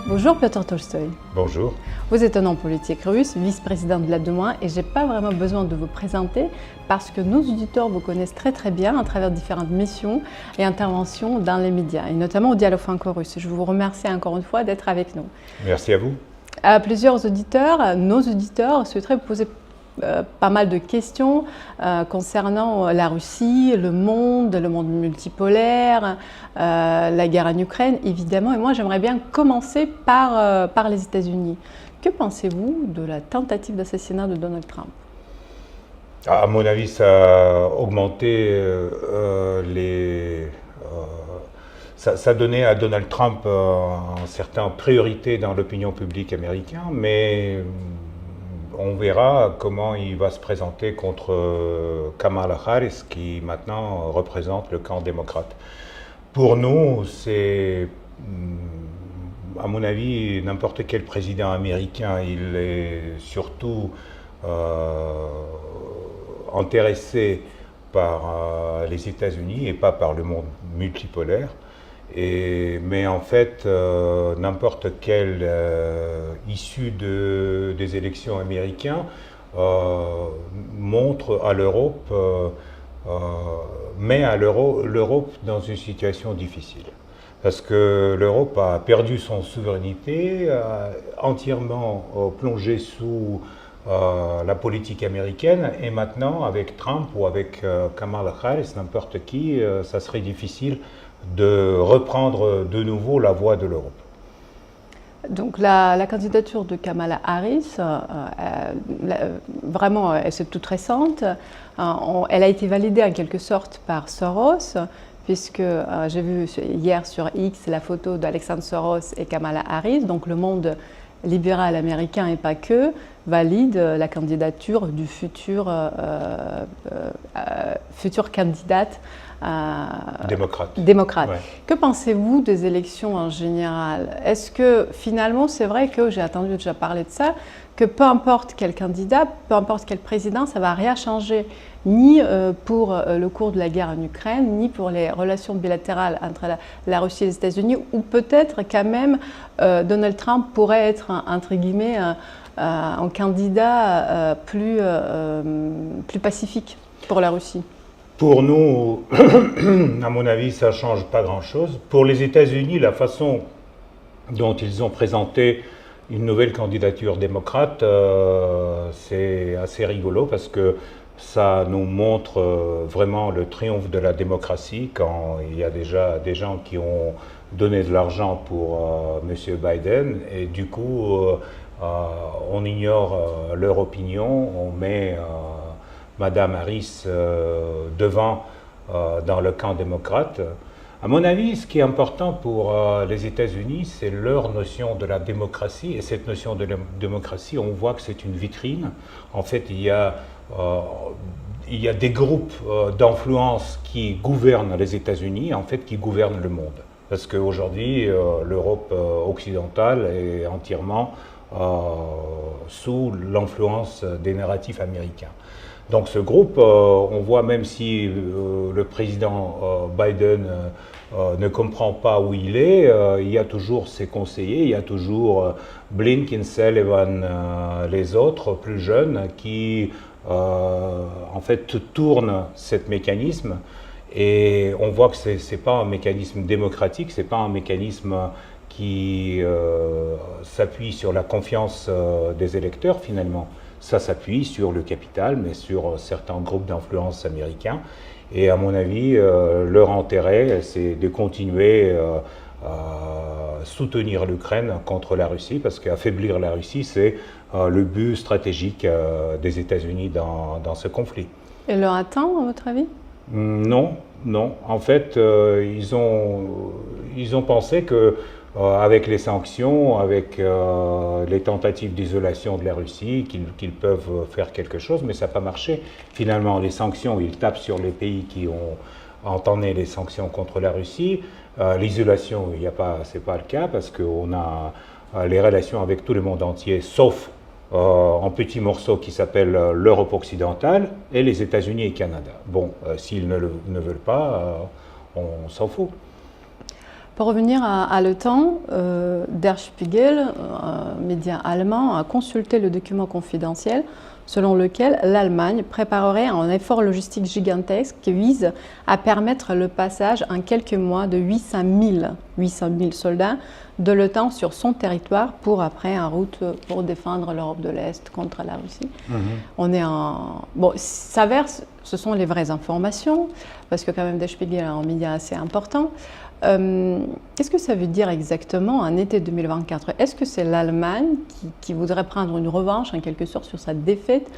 Bonjour Piotr Tolstoï. Bonjour. Vous êtes un homme politique russe, vice-président de la Douma, et je n'ai pas vraiment besoin de vous présenter parce que nos auditeurs vous connaissent très bien à travers différentes missions et interventions dans les médias, et notamment au Dialogue franco-russe. Je vous remercie encore une fois d'être avec nous. Merci à vous. Plusieurs auditeurs, nos auditeurs, souhaiteraient vous poser pas mal de questions concernant la Russie, le monde multipolaire, la guerre en Ukraine, évidemment. Et moi, j'aimerais bien commencer par les États-Unis. Que pensez-vous de la tentative d'assassinat de Donald Trump? À mon avis, ça a augmenté ça donnait à Donald Trump une certaine priorité dans l'opinion publique américaine, mais on verra comment il va se présenter contre Kamala Harris, qui maintenant représente le camp démocrate. Pour nous, c'est, à mon avis, n'importe quel président américain, il est surtout intéressé par les États-Unis et pas par le monde multipolaire. Mais en fait, n'importe quelle issue des élections américaines montre à l'Europe, met à l'Europe dans une situation difficile. Parce que l'Europe a perdu son souveraineté, entièrement plongée sous la politique américaine, et maintenant, avec Trump ou avec Kamala Harris, n'importe qui, ça serait difficile de reprendre de nouveau la voie de l'Europe. Donc la candidature de Kamala Harris, vraiment, c'est toute récente. Elle a été validée en quelque sorte par Soros, puisque j'ai vu hier sur X la photo d'Alexandre Soros et Kamala Harris, donc le monde libéral américain et pas que, valide la candidature du futur candidate démocrate. Ouais. Que pensez-vous des élections en général? Est-ce que finalement, c'est vrai que j'ai entendu déjà parler de ça, que peu importe quel candidat, peu importe quel président, ça ne va rien changer, ni pour le cours de la guerre en Ukraine, ni pour les relations bilatérales entre la Russie et les États-Unis, ou peut-être quand même Donald Trump pourrait être, entre guillemets, un candidat plus pacifique pour la Russie? Pour nous, à mon avis, ça ne change pas grand-chose. Pour les États-Unis, la façon dont ils ont présenté une nouvelle candidature démocrate, c'est assez rigolo parce que ça nous montre vraiment le triomphe de la démocratie quand il y a déjà des gens qui ont donné de l'argent pour M. Biden, et du coup, on ignore leur opinion, on met Madame Harris devant dans le camp démocrate. À mon avis, ce qui est important pour les États-Unis, c'est leur notion de la démocratie. Et cette notion de la démocratie, on voit que c'est une vitrine. En fait, il y a des groupes d'influence qui gouvernent les États-Unis, en fait, qui gouvernent le monde. Parce qu'aujourd'hui, l'Europe occidentale est entièrement sous l'influence des narratifs américains. Donc ce groupe, on voit, même si le président Biden ne comprend pas où il est, il y a toujours ses conseillers, il y a toujours Blinken, Sullivan, les autres plus jeunes qui en fait tournent ce mécanisme, et on voit que ce n'est pas un mécanisme démocratique, ce n'est pas un mécanisme qui s'appuie sur la confiance des électeurs finalement. Ça s'appuie sur le capital, mais sur certains groupes d'influence américains. Et à mon avis, leur intérêt, c'est de continuer à soutenir l'Ukraine contre la Russie, parce qu'affaiblir la Russie, c'est le but stratégique des États-Unis dans ce conflit. Et leur atteint, à votre avis? Non. En fait, ils ont pensé que avec les sanctions, avec les tentatives d'isolation de la Russie, qu'ils peuvent faire quelque chose, mais ça n'a pas marché. Finalement, les sanctions, ils tapent sur les pays qui ont entamé les sanctions contre la Russie. L'isolation, ce n'est pas le cas, parce qu'on a les relations avec tout le monde entier, sauf un petit morceau qui s'appelle l'Europe occidentale et les États-Unis et Canada. Bon, s'ils ne veulent pas, on s'en fout. Pour revenir à l'OTAN, Der Spiegel, un média allemand, a consulté le document confidentiel selon lequel l'Allemagne préparerait un effort logistique gigantesque qui vise à permettre le passage en quelques mois de 800 000 soldats de l'OTAN sur son territoire pour après en route pour défendre l'Europe de l'Est contre la Russie. On est en... Bon, ce sont les vraies informations, parce que quand même Der Spiegel est un média assez important. Qu'est-ce que ça veut dire exactement en été 2024? Est-ce que c'est l'Allemagne qui voudrait prendre une revanche en quelque sorte sur sa défaite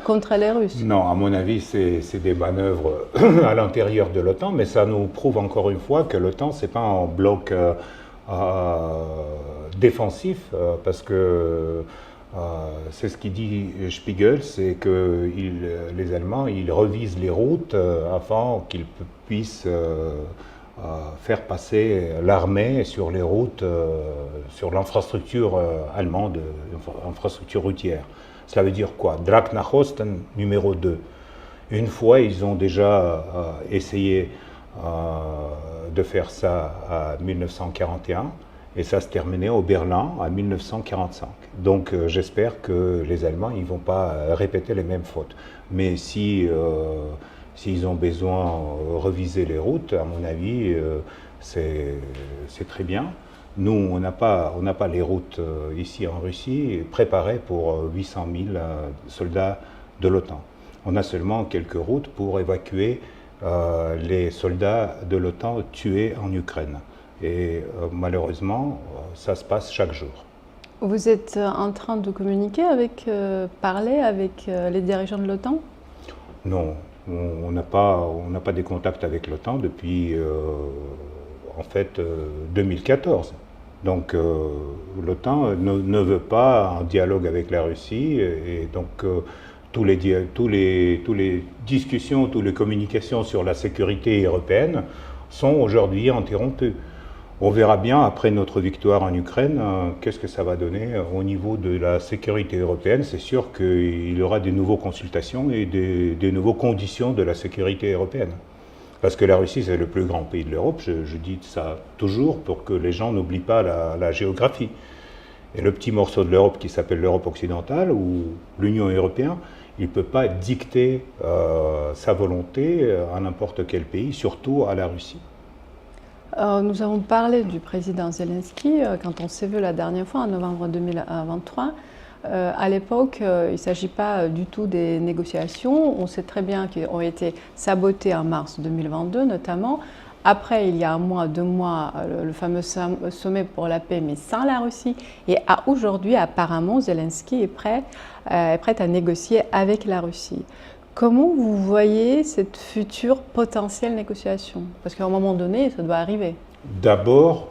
contre les Russes? Non, à mon avis, c'est des manœuvres à l'intérieur de l'OTAN, mais ça nous prouve encore une fois que l'OTAN, ce n'est pas un bloc défensif, parce que c'est ce qu'il dit Spiegel, c'est que les Allemands, ils revisent les routes afin qu'ils puissent faire passer l'armée sur les routes, sur l'infrastructure allemande, infrastructure routière. Cela veut dire quoi? Drac nach Osten numéro 2. Une fois, ils ont déjà essayé de faire ça en 1941 et ça se terminait au Berlin en 1945. Donc j'espère que les Allemands ne vont pas répéter les mêmes fautes. Mais s'ils ont besoin de reviser les routes, à mon avis, c'est très bien. Nous, on n'a pas les routes ici en Russie préparées pour 800 000 soldats de l'OTAN. On a seulement quelques routes pour évacuer les soldats de l'OTAN tués en Ukraine. Et malheureusement, ça se passe chaque jour. Vous êtes en train de communiquer parler avec les dirigeants de l'OTAN? Non, on n'a pas des contacts avec l'OTAN depuis en fait 2014. Donc l'OTAN ne veut pas un dialogue avec la Russie et donc toutes les discussions, toutes les communications sur la sécurité européenne sont aujourd'hui interrompues. On verra bien après notre victoire en Ukraine, qu'est-ce que ça va donner au niveau de la sécurité européenne. C'est sûr qu'il y aura des nouvelles consultations et des nouvelles conditions de la sécurité européenne. Parce que la Russie, c'est le plus grand pays de l'Europe, je dis ça toujours pour que les gens n'oublient pas la géographie. Et le petit morceau de l'Europe qui s'appelle l'Europe occidentale ou l'Union européenne, il ne peut pas dicter sa volonté à n'importe quel pays, surtout à la Russie. Nous avons parlé du président Zelensky quand on s'est vu la dernière fois en novembre 2023. À l'époque, il ne s'agit pas du tout des négociations. On sait très bien qu'elles ont été sabotées en mars 2022 notamment. Après, il y a un mois, 2 mois, le fameux sommet pour la paix, mais sans la Russie. Et aujourd'hui, apparemment, Zelensky est prêt à négocier avec la Russie. Comment vous voyez cette future potentielle négociation? Parce qu'à un moment donné, ça doit arriver. D'abord,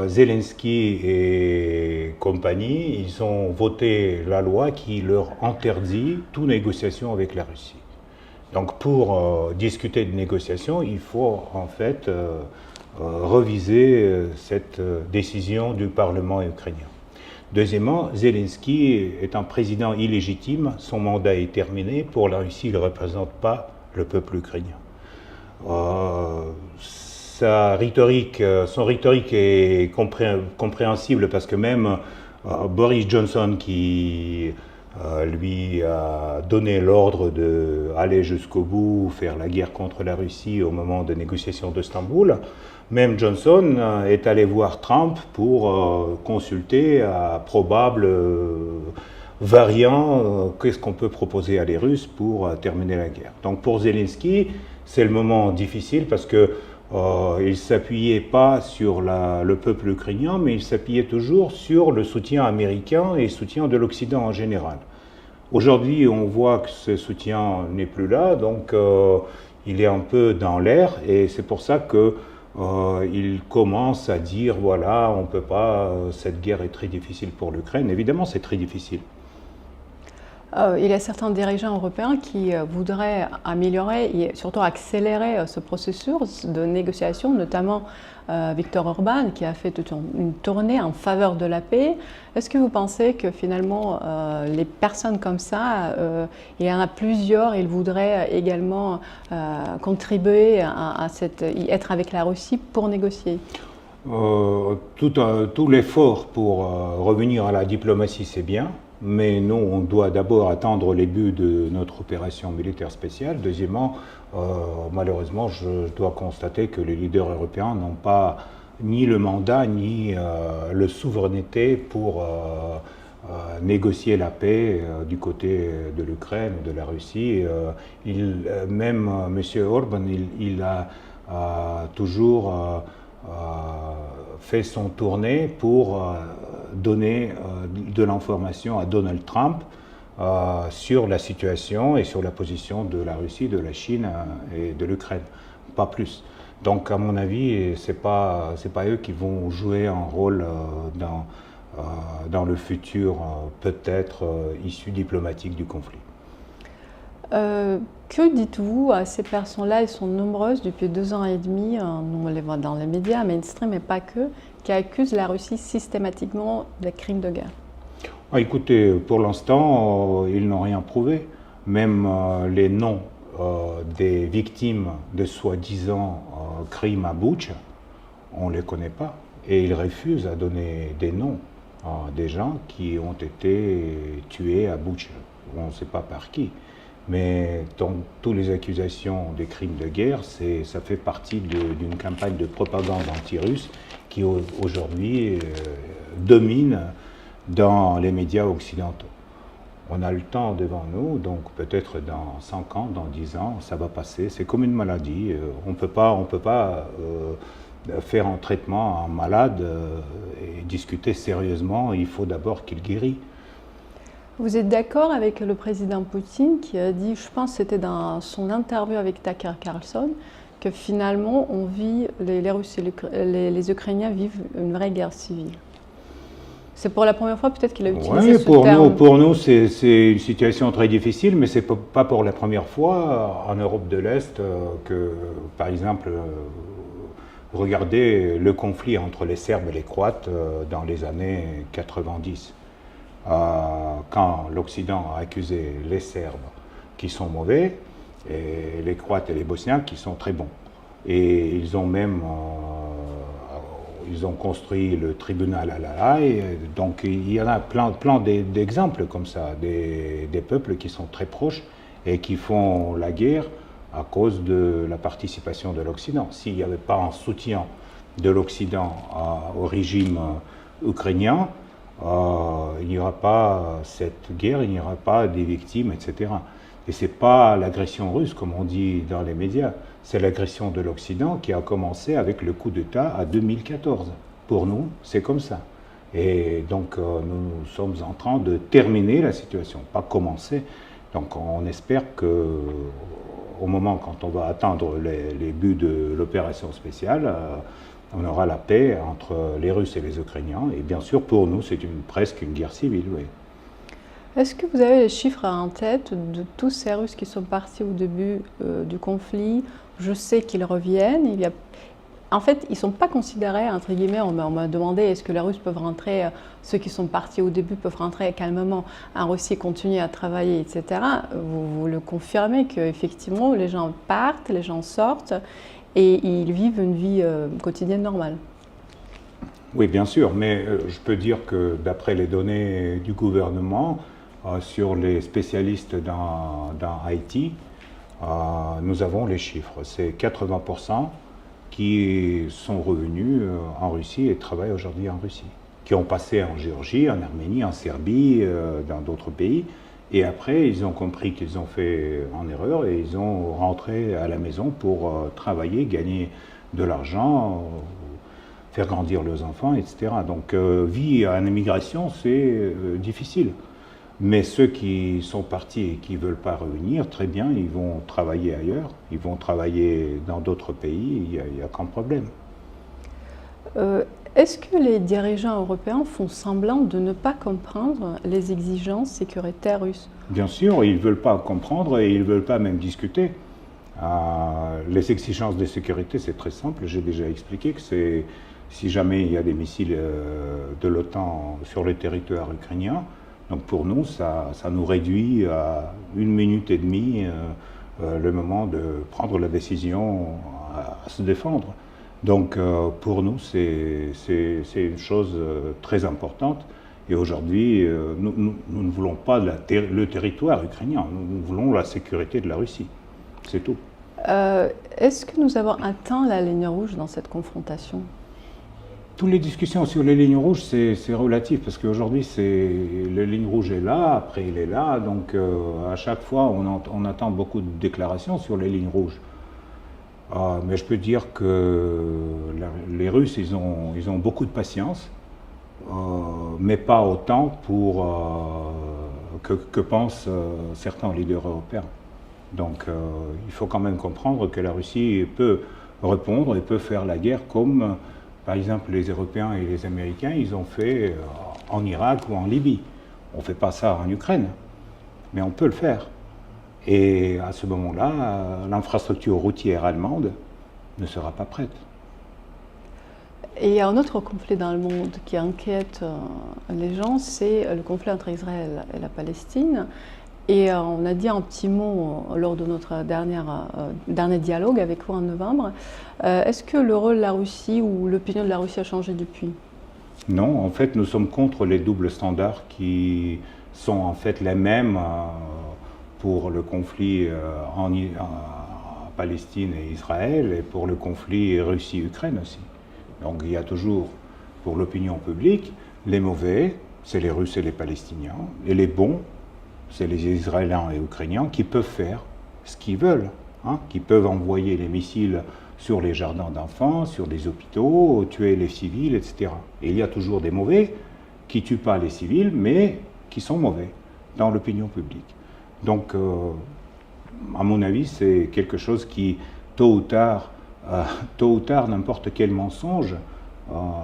Zelensky et compagnie, ils ont voté la loi qui leur interdit toute négociation avec la Russie. Donc pour discuter de négociation, il faut en fait reviser cette décision du Parlement ukrainien. Deuxièmement, Zelensky est un président illégitime, son mandat est terminé, pour la Russie, il ne représente pas le peuple ukrainien. Son rhétorique est compréhensible parce que même Boris Johnson, qui lui a donné l'ordre d'aller jusqu'au bout, faire la guerre contre la Russie au moment des négociations d'Istanbul, même Johnson est allé voir Trump pour consulter à probable variant qu'est-ce qu'on peut proposer à les Russes pour terminer la guerre. Donc pour Zelensky, c'est le moment difficile parce que il ne s'appuyait pas sur le peuple ukrainien, mais il s'appuyait toujours sur le soutien américain et le soutien de l'Occident en général. Aujourd'hui, on voit que ce soutien n'est plus là, donc il est un peu dans l'air, et c'est pour ça qu'il commence à dire, voilà, on ne peut pas, cette guerre est très difficile pour l'Ukraine. Évidemment, c'est très difficile. Il y a certains dirigeants européens qui voudraient améliorer et surtout accélérer ce processus de négociation, notamment Viktor Orban qui a fait toute une tournée en faveur de la paix. Est-ce que vous pensez que finalement les personnes comme ça, il y en a plusieurs, ils voudraient également contribuer à être avec la Russie pour négocier? Tout l'effort pour revenir à la diplomatie, c'est bien. Mais nous, on doit d'abord attendre les buts de notre opération militaire spéciale. Deuxièmement, malheureusement, je dois constater que les leaders européens n'ont pas ni le mandat ni la souveraineté pour négocier la paix du côté de l'Ukraine ou de la Russie. Même M. Orban, il a toujours fait son tournée pour donner de l'information à Donald Trump sur la situation et sur la position de la Russie, de la Chine et de l'Ukraine, pas plus. Donc à mon avis, c'est pas eux qui vont jouer un rôle dans le futur peut-être issue diplomatique du conflit. Que dites-vous à ces personnes-là? Elles sont nombreuses depuis 2 ans et demi, on les voit dans les médias mainstream, mais pas que, qui accusent la Russie systématiquement de crimes de guerre. Écoutez, pour l'instant, ils n'ont rien prouvé. Même les noms des victimes de soi-disant crimes à Boutcha, on ne les connaît pas. Et ils refusent à donner des noms des gens qui ont été tués à Boutcha. On ne sait pas par qui. Mais dans toutes les accusations des crimes de guerre, ça fait partie d'une campagne de propagande anti-russe qui aujourd'hui domine dans les médias occidentaux. On a le temps devant nous, donc peut-être dans 5 ans, dans 10 ans, ça va passer. C'est comme une maladie. On ne peut pas faire un traitement à un malade et discuter sérieusement. Il faut d'abord qu'il guérisse. Vous êtes d'accord avec le président Poutine qui a dit, je pense que c'était dans son interview avec Tucker Carlson, que finalement on vit, les Russes et les Ukrainiens vivent une vraie guerre civile? C'est pour la première fois peut-être qu'il a utilisé ce terme. Pour nous c'est une situation très difficile, mais ce n'est pas pour la première fois en Europe de l'Est que, par exemple, regardez le conflit entre les Serbes et les Croates dans les années 90. Quand l'Occident a accusé les Serbes qui sont mauvais et les Croates et les Bosniaques qui sont très bons. Et ils ont même construit le tribunal à La Haye. Donc il y en a plein d'exemples comme ça, des peuples qui sont très proches et qui font la guerre à cause de la participation de l'Occident. S'il n'y avait pas un soutien de l'Occident au régime ukrainien, il n'y aura pas cette guerre, il n'y aura pas des victimes, etc. Et ce n'est pas l'agression russe, comme on dit dans les médias, c'est l'agression de l'Occident qui a commencé avec le coup d'État à 2014. Pour nous, c'est comme ça. Et donc, nous sommes en train de terminer la situation, pas commencer. Donc, on espère qu'au moment quand on va atteindre les buts de l'opération spéciale, on aura la paix entre les Russes et les Ukrainiens. Et bien sûr, pour nous, c'est presque une guerre civile, oui. Est-ce que vous avez les chiffres en tête de tous ces Russes qui sont partis au début du conflit? Je sais qu'ils reviennent. En fait, ils ne sont pas considérés, entre guillemets, on m'a demandé est-ce que les Russes peuvent rentrer, ceux qui sont partis au début peuvent rentrer calmement en Russie et continuer à travailler, etc. Vous le confirmez qu'effectivement, les gens partent, les gens sortent et ils vivent une vie quotidienne normale? Oui, bien sûr, mais je peux dire que d'après les données du gouvernement sur les spécialistes dans Haïti, nous avons les chiffres. C'est 80% qui sont revenus en Russie et travaillent aujourd'hui en Russie, qui ont passé en Géorgie, en Arménie, en Serbie, dans d'autres pays. Et après, ils ont compris qu'ils ont fait une erreur et ils ont rentré à la maison pour travailler, gagner de l'argent, faire grandir leurs enfants, etc. Donc, vie en émigration, c'est difficile. Mais ceux qui sont partis et qui ne veulent pas revenir, très bien, ils vont travailler ailleurs, ils vont travailler dans d'autres pays, il n'y a aucun problème. Est-ce que les dirigeants européens font semblant de ne pas comprendre les exigences sécuritaires russes? Bien sûr, ils ne veulent pas comprendre et ils ne veulent pas même discuter. Les exigences de sécurité, c'est très simple. J'ai déjà expliqué que c'est si jamais il y a des missiles de l'OTAN sur le territoire ukrainien, donc pour nous, ça nous réduit à 1 minute et demie le moment de prendre la décision à se défendre. Donc pour nous, c'est une chose très importante. Et aujourd'hui, nous ne voulons pas le territoire ukrainien, nous voulons la sécurité de la Russie. C'est tout. Est-ce que nous avons atteint la ligne rouge dans cette confrontation? Toutes les discussions sur les lignes rouges, c'est relatif, parce qu'aujourd'hui, la ligne rouge est là, après il est là, donc à chaque fois, on attend beaucoup de déclarations sur les lignes rouges. Mais je peux dire que les Russes, ils ont beaucoup de patience, mais pas autant que pensent certains leaders européens. Donc il faut quand même comprendre que la Russie peut répondre et peut faire la guerre comme, par exemple, les Européens et les Américains, ils ont fait en Irak ou en Libye. On ne fait pas ça en Ukraine, mais on peut le faire. Et à ce moment-là, l'infrastructure routière allemande ne sera pas prête. Et il y a un autre conflit dans le monde qui inquiète les gens, c'est le conflit entre Israël et la Palestine. Et on a dit un petit mot lors de notre dernier dialogue avec vous en novembre. Est-ce que le rôle de la Russie ou l'opinion de la Russie a changé depuis? Non, en fait, nous sommes contre les doubles standards qui sont en fait les mêmes pour le conflit en Palestine et Israël et pour le conflit Russie-Ukraine aussi. Donc il y a toujours, pour l'opinion publique, les mauvais, c'est les Russes et les Palestiniens, et les bons, c'est les Israéliens et Ukrainiens qui peuvent faire ce qu'ils veulent, qui peuvent envoyer les missiles sur les jardins d'enfants, sur les hôpitaux, tuer les civils, etc. Et il y a toujours des mauvais qui ne tuent pas les civils, mais qui sont mauvais dans l'opinion publique. Donc, à mon avis, c'est quelque chose qui, tôt ou tard, n'importe quel mensonge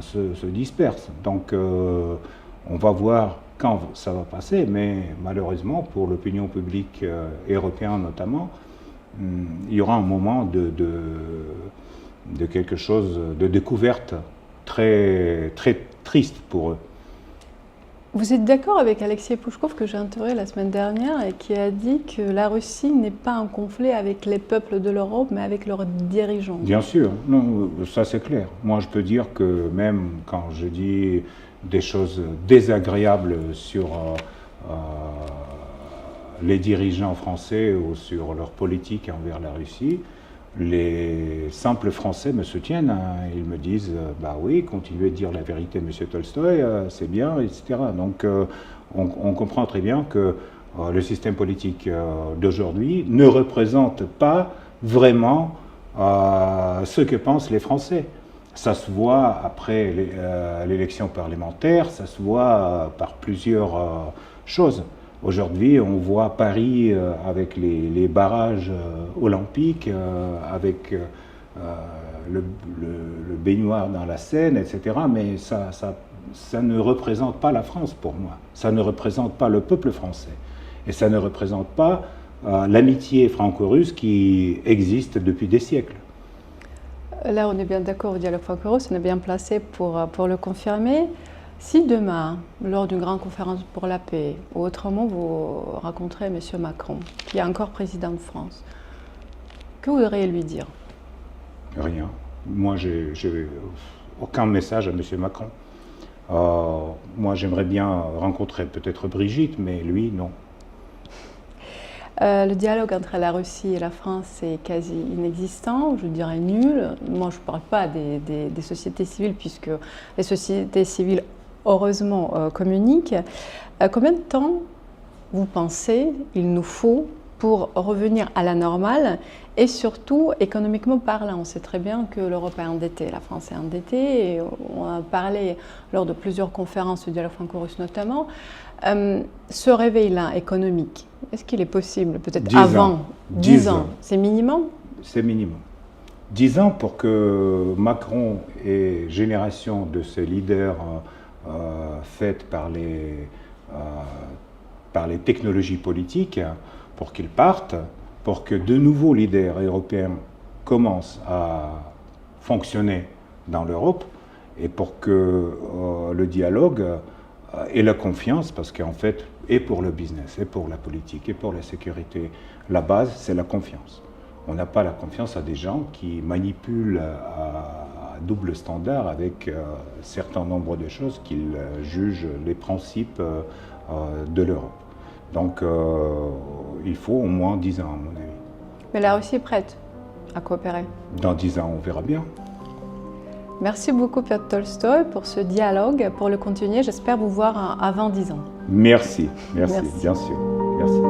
se disperse. Donc, on va voir quand ça va passer, mais malheureusement, pour l'opinion publique européenne notamment, il y aura un moment de quelque chose, de découverte très, très triste pour eux. Vous êtes d'accord avec Alexei Pouchkov que j'ai interrogé la semaine dernière et qui a dit que la Russie n'est pas en conflit avec les peuples de l'Europe, mais avec leurs dirigeants? Bien sûr, non, ça c'est clair. Moi je peux dire que même quand je dis des choses désagréables sur les dirigeants français ou sur leur politique envers la Russie, les simples Français me soutiennent, ils me disent bah oui, continuez de dire la vérité, monsieur Tolstoï, c'est bien, etc. Donc on comprend très bien que le système politique d'aujourd'hui ne représente pas vraiment ce que pensent les Français. Ça se voit après l'élection parlementaire, ça se voit par plusieurs choses. Aujourd'hui, on voit Paris avec les barrages olympiques, avec le baignoire dans la Seine, etc. Mais ça ne représente pas la France pour moi. Ça ne représente pas le peuple français. Et ça ne représente pas l'amitié franco-russe qui existe depuis des siècles. Là, on est bien d'accord au dialogue franco-russe, on est bien placé pour le confirmer. Si demain, lors d'une grande conférence pour la paix, ou autrement vous rencontrez M. Macron, qui est encore président de France, que vous voudriez lui dire? Rien. Moi, j'ai aucun message à M. Macron. Moi, j'aimerais bien rencontrer peut-être Brigitte, mais lui, non. Le dialogue entre la Russie et la France est quasi inexistant, je dirais nul. Moi, je ne parle pas des sociétés civiles, puisque les sociétés civiles, heureusement, communiquent. Combien de temps, vous pensez, il nous faut pour revenir à la normale et surtout économiquement parlant? On sait très bien que l'Europe est endettée, la France est endettée, et on a parlé lors de plusieurs conférences du dialogue franco-russe notamment. Ce réveil-là économique, est-ce qu'il est possible peut-être avant 10 ans? C'est minimum? C'est minimum. 10 ans pour que Macron et génération de ces leaders faits par par les technologies politiques pour qu'ils partent, pour que de nouveaux leaders européens commencent à fonctionner dans l'Europe et pour que le dialogue et la confiance, parce qu'en fait, et pour le business, et pour la politique, et pour la sécurité, la base, c'est la confiance. On n'a pas la confiance à des gens qui manipulent à double standard avec un certain nombre de choses qu'ils jugent les principes de l'Europe. Donc, il faut au moins 10 ans, à mon avis. Mais la Russie est prête à coopérer. Dans 10 ans, on verra bien. Merci beaucoup, Piotr Tolstoï, pour ce dialogue. Pour le continuer, j'espère vous voir avant 10 ans. Merci, Merci. bien sûr. Merci.